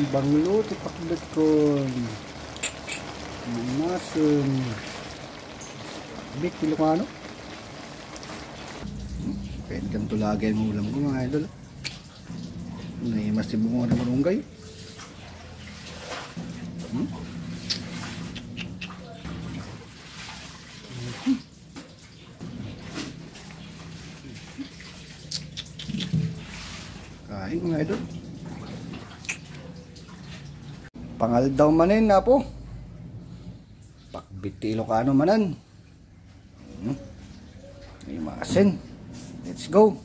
Banglo ti pakbet ko. Masun. Bit Ilocano. Pwede kang tulagay mo ulam ko mga idol. Mas tibungo na marunggay. Kain mga idol. Pangal daw manin na po. Pakbit Ilocano manan. May masin. Let's go.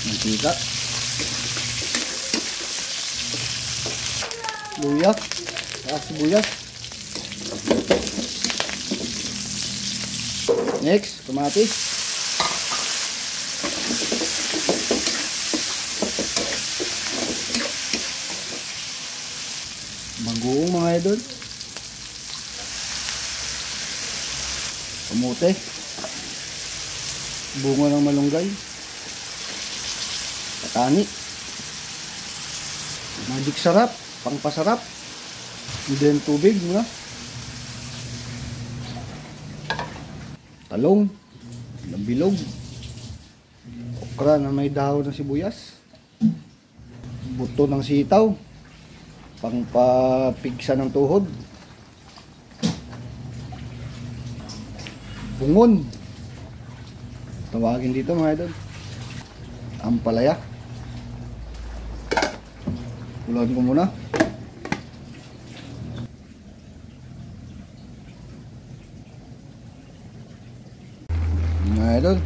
Mantika, luya, sibuyas. Next, kamatis. Bagoong mga idol. Kamote. Bunga ng malunggay. Tani, magic sarap, pangpasarap, and then tubig mga talong, bilog, okra na may dahon ng sibuyas, buto ng sitaw, pangpapigsa ng tuhod, bungon, tawagin dito mga idol, ampalaya. Ulan ko muna. Mga idol,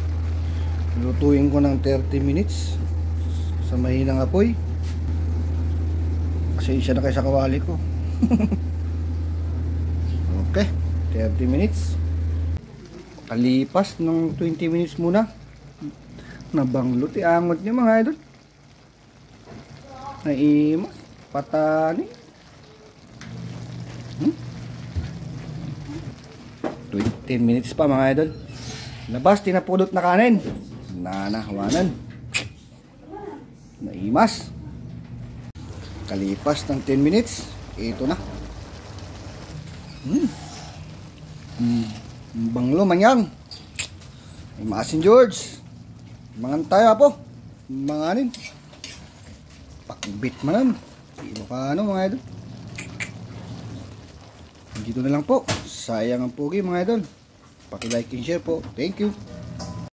lutuin ko ng 30 minutes sa mahinang apoy. Kasi isa na kayo sa kawali ko. Okay, 30 minutes. Kalipas ng 20 minutes muna. Nabanglot, angot niya mga idol. Naimas, patani. 20 minutes pa mga idol. Labas, tinapulot na kanin. Nanahawanan. Naimas. Kalipas ng 10 minutes, ito na. Banglo manyang. Imasin George. Mangan tayo po. Manganin. Pakbit manan. Ilocano mga idol. Dito na lang po. Sayang ang pugi mga idol. Paki-like and share po. Thank you.